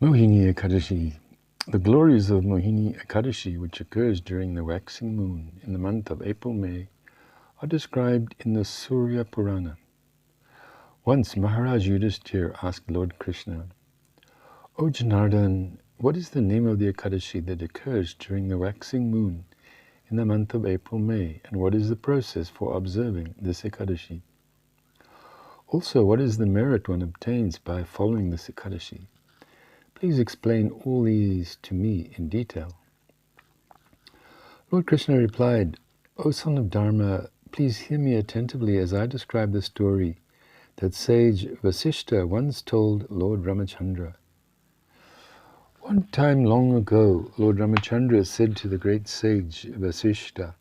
Mohini Ekadashi. The glories of Mohini Ekadashi, which occurs during the waxing moon in the month of April-May, are described in the Surya Purana. Once Maharaj Yudhishthira asked Lord Krishna, "O Janardhan, what is the name of the Ekadashi that occurs during the waxing moon in the month of April-May, and what is the process for observing this Ekadashi? Also, what is the merit one obtains by following this Ekadashi? Please explain all these to me in detail." Lord Krishna replied, "O son of Dharma, please hear me attentively as I describe the story that sage Vasishtha once told Lord Ramachandra. One time long ago, Lord Ramachandra said to the great sage Vasishtha,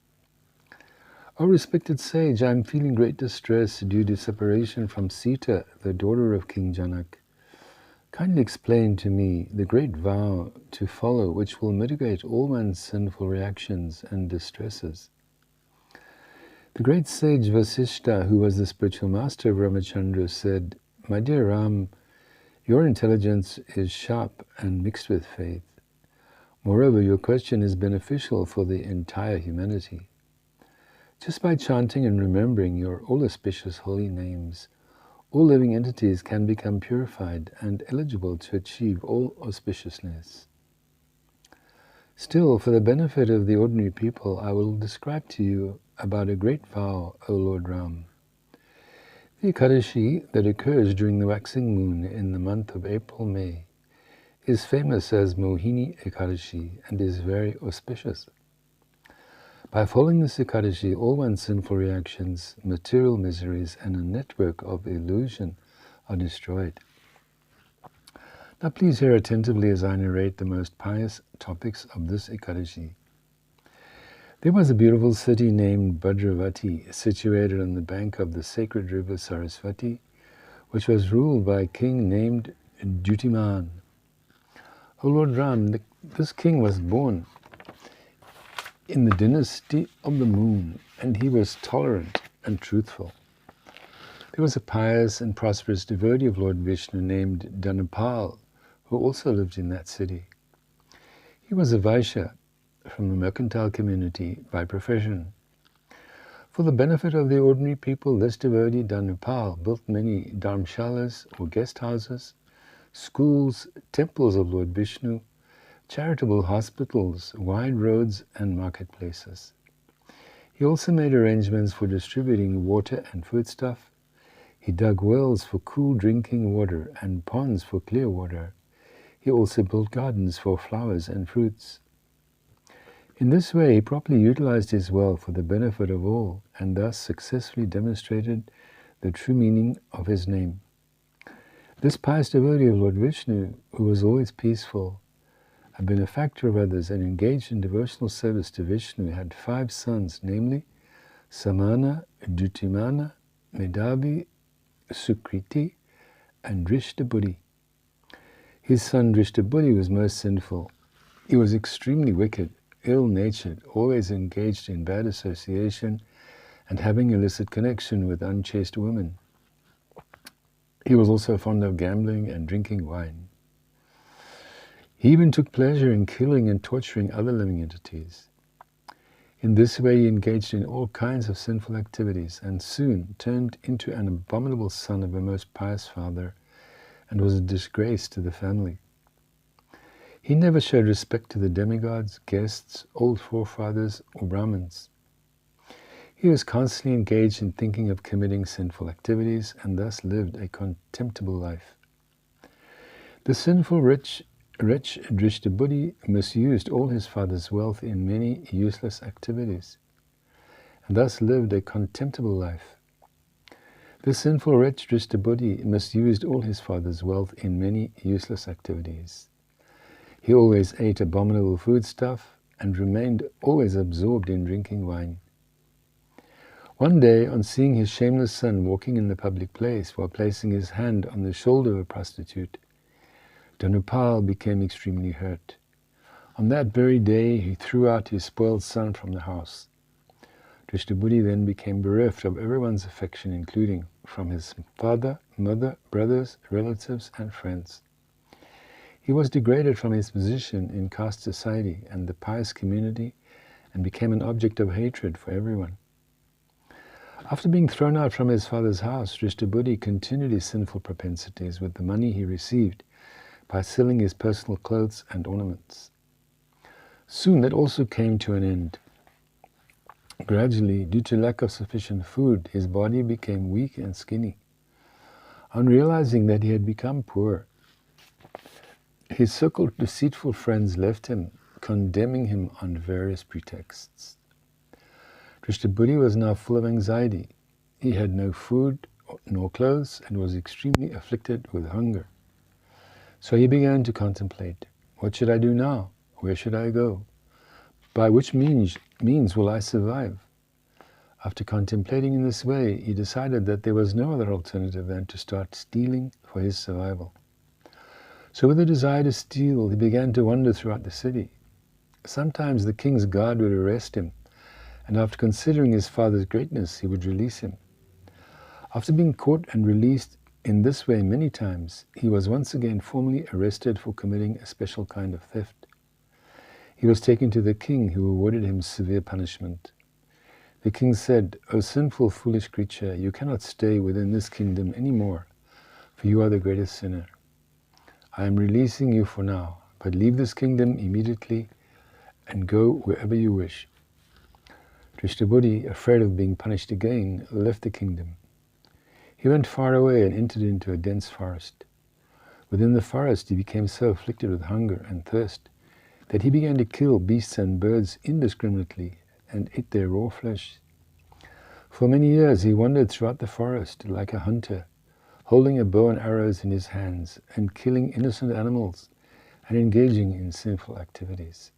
'O respected sage, I am feeling great distress due to separation from Sita, the daughter of King Janak. Kindly explain to me the great vow to follow which will mitigate all one's sinful reactions and distresses.' The great sage Vasishtha, who was the spiritual master of Ramachandra, said, 'My dear Ram, your intelligence is sharp and mixed with faith. Moreover, your question is beneficial for the entire humanity. Just by chanting and remembering your all-auspicious holy names, all living entities can become purified and eligible to achieve all auspiciousness. Still, for the benefit of the ordinary people, I will describe to you about a great vow, O Lord Ram. The Ekadashi that occurs during the waxing moon in the month of April-May is famous as Mohini Ekadashi and is very auspicious. By following this Ekadashi, all one's sinful reactions, material miseries, and a network of illusion are destroyed. Now please hear attentively as I narrate the most pious topics of this Ekadashi. There was a beautiful city named Bhadravati, situated on the bank of the sacred river Saraswati, which was ruled by a king named Dutiman. O Lord Ram, this king was born in the dynasty of the moon, and he was tolerant and truthful. There was a pious and prosperous devotee of Lord Vishnu named Dhanapal, who also lived in that city. He was a Vaishya from the mercantile community by profession. For the benefit of the ordinary people, this devotee Dhanapal built many dharmshalas or guest houses, schools, temples of Lord Vishnu, charitable hospitals, wide roads, and marketplaces. He also made arrangements for distributing water and foodstuff. He dug wells for cool drinking water and ponds for clear water. He also built gardens for flowers and fruits. In this way, he properly utilized his wealth for the benefit of all, and thus successfully demonstrated the true meaning of his name. This pious devotee of Lord Vishnu, who was always peaceful, a benefactor of others, and engaged in devotional service to Vishnu, had 5 sons, namely Samana, Dutimana, Medhavi, Sukriti, and Drishtabuddhi. His son Drishtabuddhi was most sinful. He was extremely wicked, ill-natured, always engaged in bad association, and having illicit connection with unchaste women. He was also fond of gambling and drinking wine. He even took pleasure in killing and torturing other living entities. In this way, he engaged in all kinds of sinful activities and soon turned into an abominable son of a most pious father and was a disgrace to the family. He never showed respect to the demigods, guests, old forefathers, or Brahmins. He was constantly engaged in thinking of committing sinful activities and thus lived a contemptible life. The sinful rich Drishtabuddhi misused all his father's wealth in many useless activities, and thus lived a contemptible life. The sinful rich Drishtabuddhi misused all his father's wealth in many useless activities. He always ate abominable foodstuff and remained always absorbed in drinking wine. One day, on seeing his shameless son walking in the public place while placing his hand on the shoulder of a prostitute, Dhanapal became extremely hurt. On that very day, he threw out his spoiled son from the house. Drishtabuddhi then became bereft of everyone's affection, including from his father, mother, brothers, relatives, and friends. He was degraded from his position in caste society and the pious community and became an object of hatred for everyone. After being thrown out from his father's house, Drishtabuddhi continued his sinful propensities with the money he received by selling his personal clothes and ornaments. Soon that also came to an end. Gradually, due to lack of sufficient food, his body became weak and skinny. On realizing that he had become poor, his so-called deceitful friends left him, condemning him on various pretexts. Drishtabuddhi was now full of anxiety. He had no food nor clothes and was extremely afflicted with hunger. So he began to contemplate, what should I do now? Where should I go? By which means will I survive? After contemplating in this way, he decided that there was no other alternative than to start stealing for his survival. So with a desire to steal, he began to wander throughout the city. Sometimes the king's guard would arrest him, and after considering his father's greatness, he would release him. After being caught and released in this way many times, he was once again formally arrested for committing a special kind of theft. He was taken to the king, who awarded him severe punishment. The king said, "O sinful, foolish creature, you cannot stay within this kingdom any more, for you are the greatest sinner. I am releasing you for now, but leave this kingdom immediately and go wherever you wish." Drishtabuddhi, afraid of being punished again, left the kingdom. He went far away and entered into a dense forest. Within the forest he became so afflicted with hunger and thirst that he began to kill beasts and birds indiscriminately and ate their raw flesh. For many years he wandered throughout the forest like a hunter, holding a bow and arrows in his hands and killing innocent animals and engaging in sinful activities.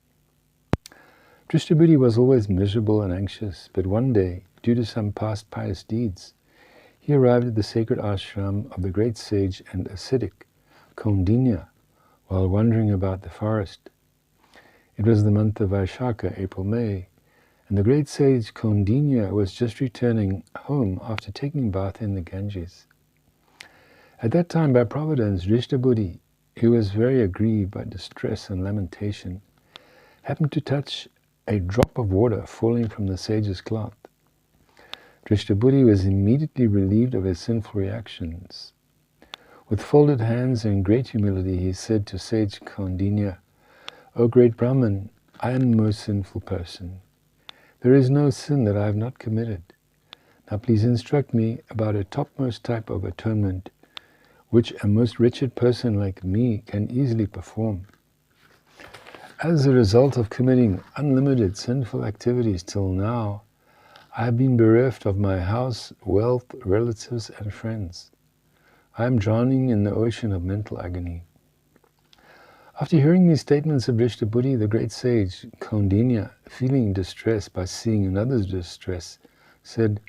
Drishtabuddhi was always miserable and anxious, but one day, due to some past pious deeds, he arrived at the sacred ashram of the great sage and ascetic Kaundinya while wandering about the forest. It was the month of Vaishakha, April-May, and the great sage Kaundinya was just returning home after taking a bath in the Ganges. At that time, by providence, Drishtabuddhi, who was very aggrieved by distress and lamentation, happened to touch a drop of water falling from the sage's cloth. Drishtabuddhi was immediately relieved of his sinful reactions. With folded hands and great humility, he said to sage Kaundinya, "O great Brahman, I am a most sinful person. There is no sin that I have not committed. Now please instruct me about a topmost type of atonement which a most wretched person like me can easily perform. As a result of committing unlimited sinful activities till now, I have been bereft of my house, wealth, relatives, and friends. I am drowning in the ocean of mental agony." After hearing these statements of Drishtabuddhi, the great sage Kaundinya, feeling distressed by seeing another's distress, said,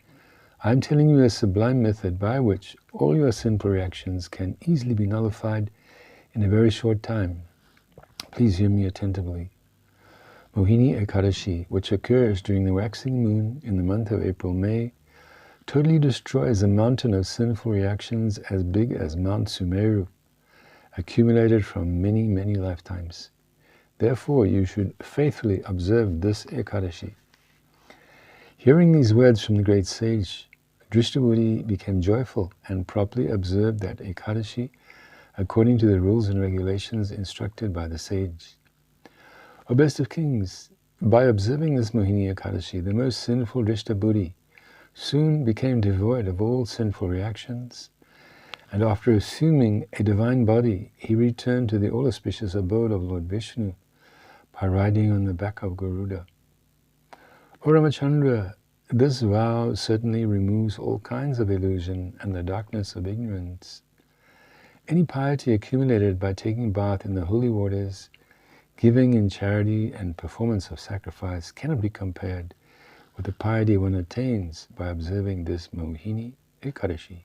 "I am telling you a sublime method by which all your sinful reactions can easily be nullified in a very short time. Please hear me attentively. Mohini Ekadashi, which occurs during the waxing moon in the month of April-May, totally destroys a mountain of sinful reactions as big as Mount Sumeru, accumulated from many, many lifetimes. Therefore, you should faithfully observe this Ekadashi." Hearing these words from the great sage, Drishtabuddhi became joyful and properly observed that Ekadashi according to the rules and regulations instructed by the sage. O best of kings, by observing this Mohini Ekadashi, the most sinful Drishtabuddhi soon became devoid of all sinful reactions, and after assuming a divine body, he returned to the all-auspicious abode of Lord Vishnu by riding on the back of Garuda. O Ramachandra, this vow certainly removes all kinds of illusion and the darkness of ignorance. Any piety accumulated by taking bath in the holy waters, giving in charity and performance of sacrifice cannot be compared with the piety one attains by observing this Mohini Ekadashi.